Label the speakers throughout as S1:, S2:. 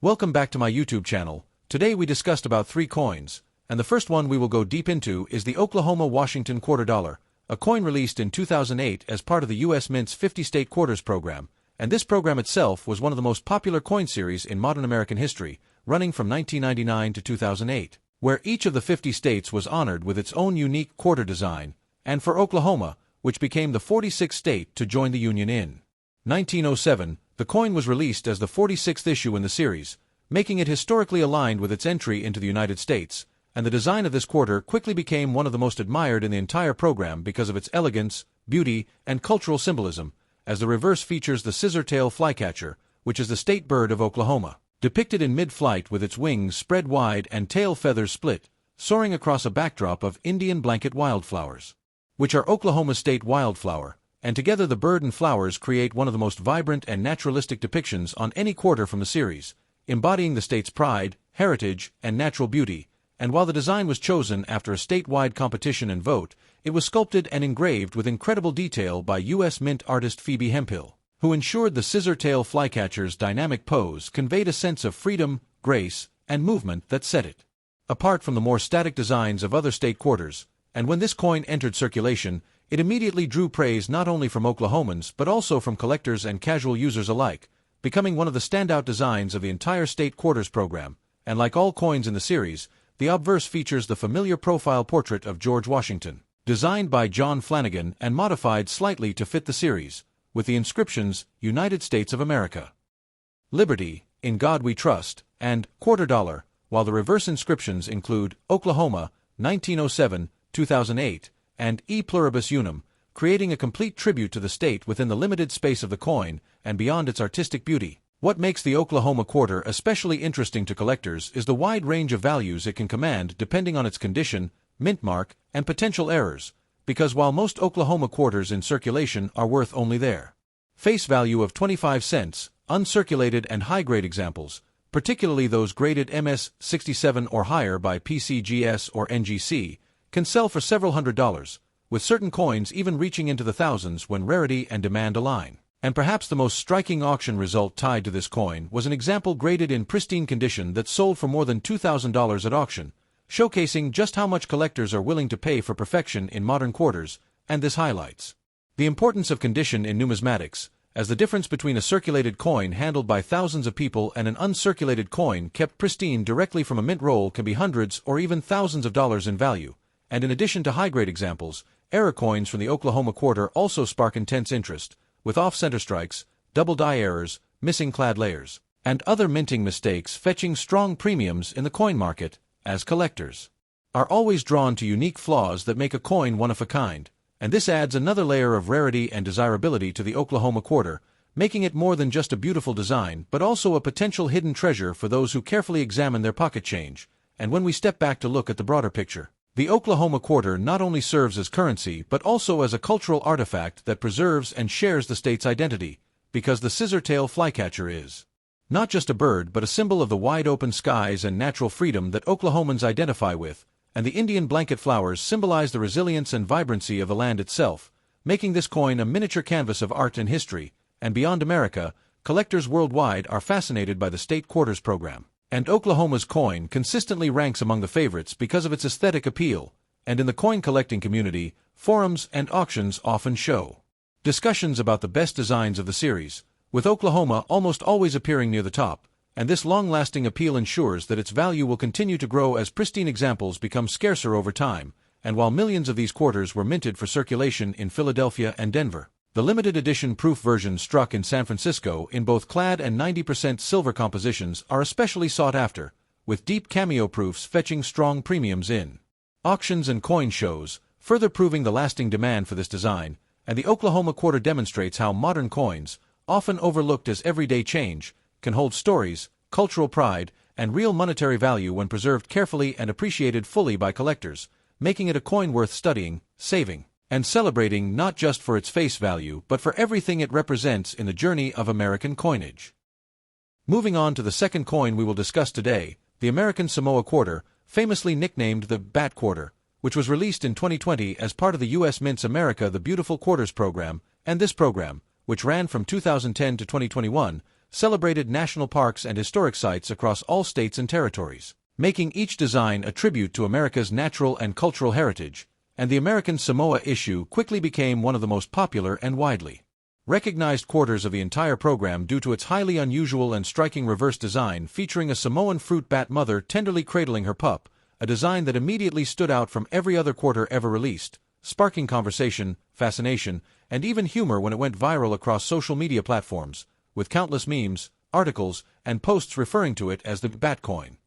S1: Welcome back to my YouTube channel. Today we discussed about 3 coins, and the first one we will go deep into is the Oklahoma Washington quarter dollar, a coin released in 2008 as part of the U.S. Mint's 50 State Quarters program, and this program itself was one of the most popular coin series in modern American history, running from 1999 to 2008, where each of the 50 states was honored with its own unique quarter design, and for Oklahoma, which became the 46th state to join the Union in 1907, the coin was released as the 46th issue in the series, making it historically aligned with its entry into the United States, and the design of this quarter quickly became one of the most admired in the entire program because of its elegance, beauty, and cultural symbolism, as the reverse features the scissortail flycatcher, which is the state bird of Oklahoma, depicted in mid-flight with its wings spread wide and tail feathers split, soaring across a backdrop of Indian blanket wildflowers, which are Oklahoma's state wildflower, and together the bird and flowers create one of the most vibrant and naturalistic depictions on any quarter from the series, embodying the state's pride, heritage, and natural beauty. And while the design was chosen after a statewide competition and vote, it was sculpted and engraved with incredible detail by U.S. Mint artist Phoebe Hemphill, who ensured the scissortail flycatcher's dynamic pose conveyed a sense of freedom, grace, and movement that set it apart from the more static designs of other state quarters. And when this coin entered circulation, it immediately drew praise not only from Oklahomans but also from collectors and casual users alike, becoming one of the standout designs of the entire state quarters program. And like all coins in the series, the obverse features the familiar profile portrait of George Washington, designed by John Flanagan and modified slightly to fit the series, with the inscriptions, United States of America, Liberty, In God We Trust, and Quarter Dollar, while the reverse inscriptions include Oklahoma, 1907, 2008, and E Pluribus Unum, creating a complete tribute to the state within the limited space of the coin and beyond its artistic beauty. What makes the Oklahoma quarter especially interesting to collectors is the wide range of values it can command depending on its condition, mint mark, and potential errors, because while most Oklahoma quarters in circulation are worth only their face value of 25 cents, uncirculated and high-grade examples, particularly those graded MS 67 or higher by PCGS or NGC, can sell for several $100s, with certain coins even reaching into the thousands when rarity and demand align. And perhaps the most striking auction result tied to this coin was an example graded in pristine condition that sold for more than $2,000 at auction, showcasing just how much collectors are willing to pay for perfection in modern quarters. And this highlights the importance of condition in numismatics, as the difference between a circulated coin handled by thousands of people and an uncirculated coin kept pristine directly from a mint roll can be hundreds or even thousands of dollars in value. And in addition to high-grade examples, error coins from the Oklahoma quarter also spark intense interest, with off-center strikes, double die errors, missing clad layers, and other minting mistakes fetching strong premiums in the coin market, as collectors are always drawn to unique flaws that make a coin one of a kind, and this adds another layer of rarity and desirability to the Oklahoma quarter, making it more than just a beautiful design but also a potential hidden treasure for those who carefully examine their pocket change. And when we step back to look at the broader picture, the Oklahoma quarter not only serves as currency but also as a cultural artifact that preserves and shares the state's identity, because the scissortail flycatcher is not just a bird but a symbol of the wide-open skies and natural freedom that Oklahomans identify with, and the Indian blanket flowers symbolize the resilience and vibrancy of the land itself, making this coin a miniature canvas of art and history. And beyond America, collectors worldwide are fascinated by the state quarters program. And Oklahoma's coin consistently ranks among the favorites because of its aesthetic appeal, and in the coin collecting community, forums and auctions often show discussions about the best designs of the series, with Oklahoma almost always appearing near the top, and this long-lasting appeal ensures that its value will continue to grow as pristine examples become scarcer over time. And while millions of these quarters were minted for circulation in Philadelphia and Denver, the limited edition proof version struck in San Francisco in both clad and 90% silver compositions are especially sought after, with deep cameo proofs fetching strong premiums in auctions and coin shows, further proving the lasting demand for this design. And the Oklahoma quarter demonstrates how modern coins, often overlooked as everyday change, can hold stories, cultural pride, and real monetary value when preserved carefully and appreciated fully by collectors, making it a coin worth studying, saving, and celebrating not just for its face value but for everything it represents in the journey of American coinage. Moving on to the second coin we will discuss today, the American Samoa quarter, famously nicknamed the Bat Quarter, which was released in 2020 as part of the U.S. Mint's America the Beautiful Quarters program. And this program, which ran from 2010 to 2021, celebrated national parks and historic sites across all states and territories, making each design a tribute to America's natural and cultural heritage, and the American Samoa issue quickly became one of the most popular and widely recognized quarters of the entire program due to its highly unusual and striking reverse design featuring a Samoan fruit bat mother tenderly cradling her pup, a design that immediately stood out from every other quarter ever released, sparking conversation, fascination, and even humor when it went viral across social media platforms, with countless memes, articles, and posts referring to it as the bat coin.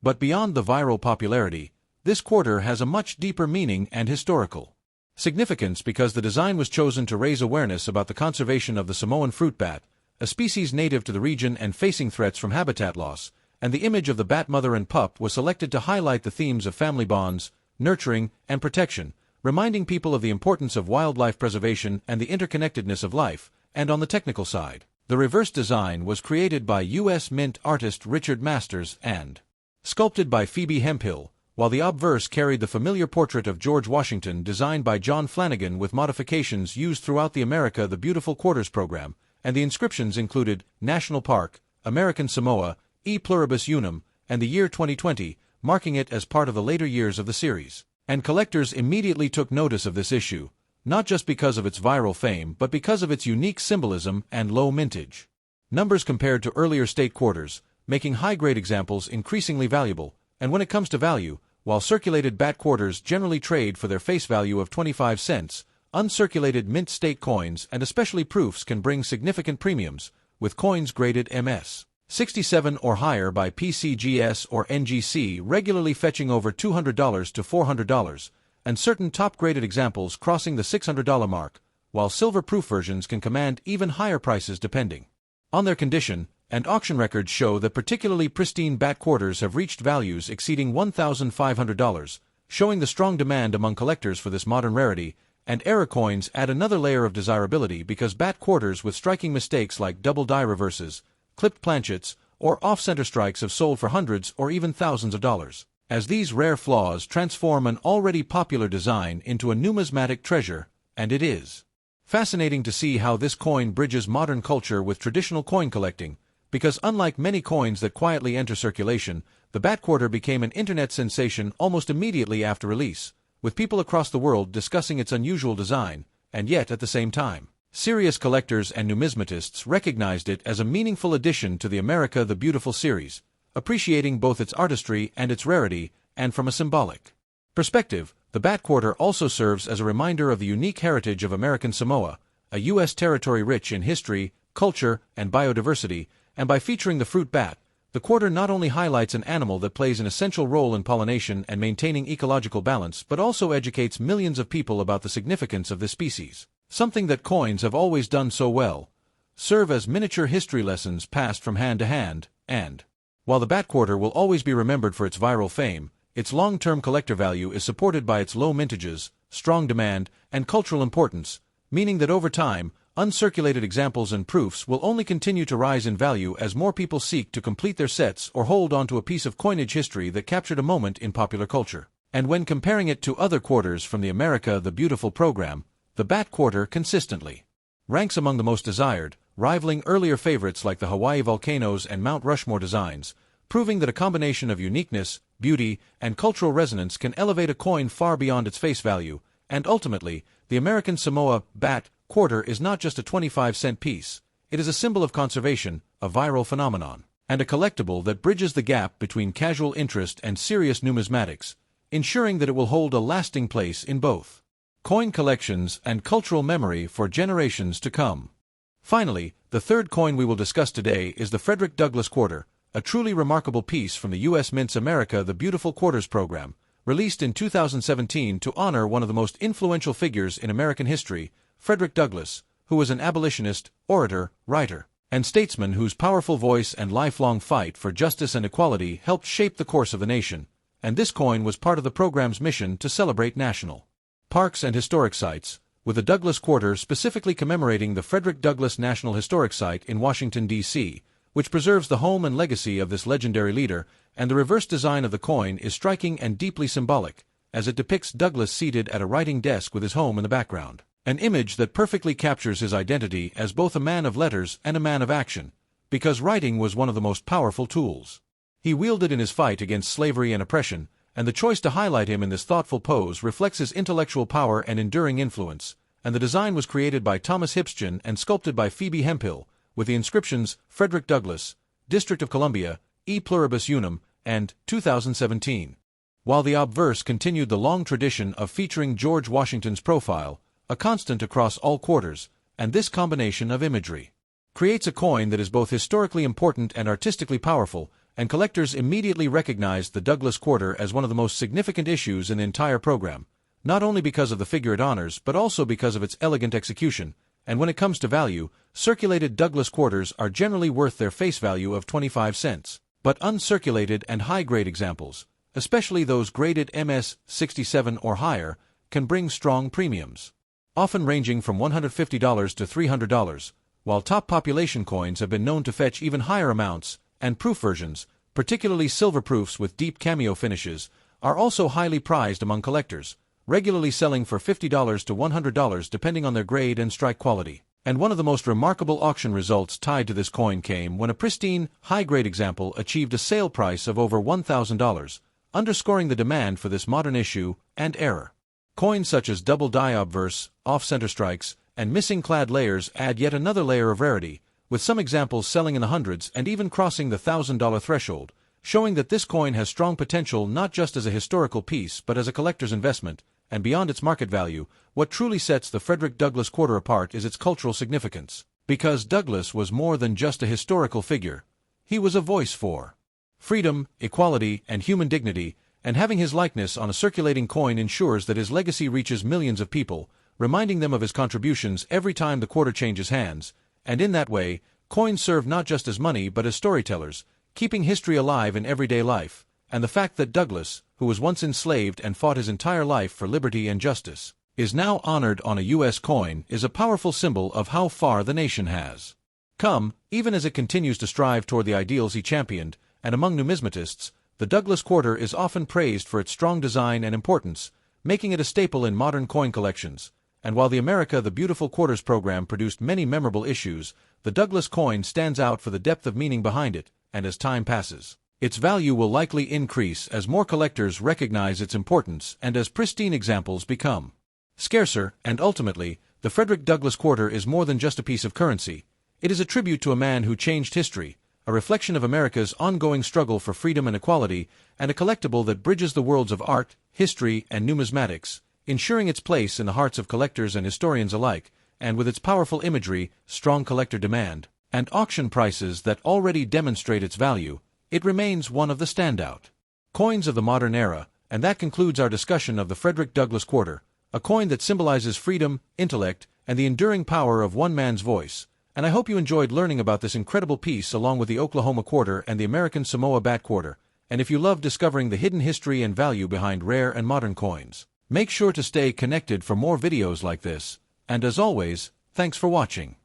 S1: But beyond the viral popularity, this quarter has a much deeper meaning and historical significance because the design was chosen to raise awareness about the conservation of the Samoan fruit bat, a species native to the region and facing threats from habitat loss, and the image of the bat mother and pup was selected to highlight the themes of family bonds, nurturing, and protection, reminding people of the importance of wildlife preservation and the interconnectedness of life. And on the technical side, the reverse design was created by U.S. Mint artist Richard Masters and sculpted by Phoebe Hemphill, while the obverse carried the familiar portrait of George Washington designed by John Flanagan with modifications used throughout the America the Beautiful Quarters program, and the inscriptions included National Park, American Samoa, E Pluribus Unum, and the year 2020, marking it as part of the later years of the series. And collectors immediately took notice of this issue, not just because of its viral fame but because of its unique symbolism and low mintage numbers compared to earlier state quarters, making high-grade examples increasingly valuable. And when it comes to value, while circulated bat quarters generally trade for their face value of 25 cents, uncirculated mint state coins and especially proofs can bring significant premiums, with coins graded MS 67 or higher by PCGS or NGC regularly fetching over $200 to $400, and certain top-graded examples crossing the $600 mark, while silver-proof versions can command even higher prices depending on their condition, and auction records show that particularly pristine bat quarters have reached values exceeding $1,500, showing the strong demand among collectors for this modern rarity. And era coins add another layer of desirability because bat quarters with striking mistakes like double die reverses, clipped planchets, or off-center strikes have sold for hundreds or even thousands of dollars, as these rare flaws transform an already popular design into a numismatic treasure. And it is fascinating to see how this coin bridges modern culture with traditional coin collecting, because unlike many coins that quietly enter circulation, the bat quarter became an internet sensation almost immediately after release, with people across the world discussing its unusual design, and yet at the same time, serious collectors and numismatists recognized it as a meaningful addition to the America the Beautiful series, appreciating both its artistry and its rarity. And from a symbolic perspective, the bat quarter also serves as a reminder of the unique heritage of American Samoa, a U.S. territory rich in history, culture, and biodiversity. And by featuring the fruit bat, the quarter not only highlights an animal that plays an essential role in pollination and maintaining ecological balance but also educates millions of people about the significance of this species, something that coins have always done so well, serve as miniature history lessons passed from hand to hand. And while the bat quarter will always be remembered for its viral fame, its long-term collector value is supported by its low mintages, strong demand, and cultural importance, meaning that over time, uncirculated examples and proofs will only continue to rise in value as more people seek to complete their sets or hold onto a piece of coinage history that captured a moment in popular culture. And when comparing it to other quarters from the America the Beautiful program, the bat quarter consistently ranks among the most desired, rivaling earlier favorites like the Hawaii volcanoes and Mount Rushmore designs, proving that a combination of uniqueness, beauty, and cultural resonance can elevate a coin far beyond its face value. And ultimately, the American Samoa bat quarter is not just a 25-cent piece. It is a symbol of conservation, a viral phenomenon, and a collectible that bridges the gap between casual interest and serious numismatics, ensuring that it will hold a lasting place in both coin collections and cultural memory for generations to come. Finally, the third coin we will discuss today is the Frederick Douglass Quarter, a truly remarkable piece from the U.S. Mint's America the Beautiful Quarters program, released in 2017 to honor one of the most influential figures in American history, Frederick Douglass, who was an abolitionist, orator, writer, and statesman whose powerful voice and lifelong fight for justice and equality helped shape the course of the nation. And this coin was part of the program's mission to celebrate national parks and historic sites, with the Douglass Quarter specifically commemorating the Frederick Douglass National Historic Site in Washington, D.C., which preserves the home and legacy of this legendary leader. And the reverse design of the coin is striking and deeply symbolic, as it depicts Douglass seated at a writing desk with his home in the background, an image that perfectly captures his identity as both a man of letters and a man of action, because writing was one of the most powerful tools. He wielded in his fight against slavery and oppression, and the choice to highlight him in this thoughtful pose reflects his intellectual power and enduring influence, and the design was created by Thomas Hipschen and sculpted by Phoebe Hemphill, with the inscriptions Frederick Douglass, District of Columbia, E Pluribus Unum, and 2017. While the obverse continued the long tradition of featuring George Washington's profile, a constant across all quarters, and this combination of imagery creates a coin that is both historically important and artistically powerful, and collectors immediately recognized the Douglass Quarter as one of the most significant issues in the entire program, not only because of the figure it honors but also because of its elegant execution, and when it comes to value, circulated Douglass Quarters are generally worth their face value of 25 cents, but uncirculated and high-grade examples, especially those graded MS 67 or higher, can bring strong premiums, often ranging from $150 to $300, while top population coins have been known to fetch even higher amounts, and proof versions, particularly silver proofs with deep cameo finishes, are also highly prized among collectors, regularly selling for $50 to $100 depending on their grade and strike quality. And one of the most remarkable auction results tied to this coin came when a pristine, high-grade example achieved a sale price of over $1,000, underscoring the demand for this modern issue and era. Coins such as double die obverse, off-center strikes, and missing clad layers add yet another layer of rarity, with some examples selling in the hundreds and even crossing the $1,000 threshold, showing that this coin has strong potential not just as a historical piece but as a collector's investment, and beyond its market value, what truly sets the Frederick Douglass Quarter apart is its cultural significance. Because Douglass was more than just a historical figure, he was a voice for freedom, equality, and human dignity, and having his likeness on a circulating coin ensures that his legacy reaches millions of people, reminding them of his contributions every time the quarter changes hands, and in that way, coins serve not just as money but as storytellers, keeping history alive in everyday life, and the fact that Douglass, who was once enslaved and fought his entire life for liberty and justice, is now honored on a U.S. coin is a powerful symbol of how far the nation has come, even as it continues to strive toward the ideals he championed, and among numismatists, the Douglass Quarter is often praised for its strong design and importance, making it a staple in modern coin collections. And while the America the Beautiful Quarters program produced many memorable issues, the Douglass coin stands out for the depth of meaning behind it, and as time passes, its value will likely increase as more collectors recognize its importance and as pristine examples become scarcer, and ultimately, the Frederick Douglass Quarter is more than just a piece of currency. It is a tribute to a man who changed history, a reflection of America's ongoing struggle for freedom and equality, and a collectible that bridges the worlds of art, history, and numismatics, ensuring its place in the hearts of collectors and historians alike, and with its powerful imagery, strong collector demand, and auction prices that already demonstrate its value, it remains one of the standout coins of the modern era, and that concludes our discussion of the Frederick Douglass Quarter, a coin that symbolizes freedom, intellect, and the enduring power of one man's voice. And I hope you enjoyed learning about this incredible piece along with the Oklahoma Quarter and the American Samoa Bat Quarter, and if you love discovering the hidden history and value behind rare and modern coins, make sure to stay connected for more videos like this, and as always, thanks for watching.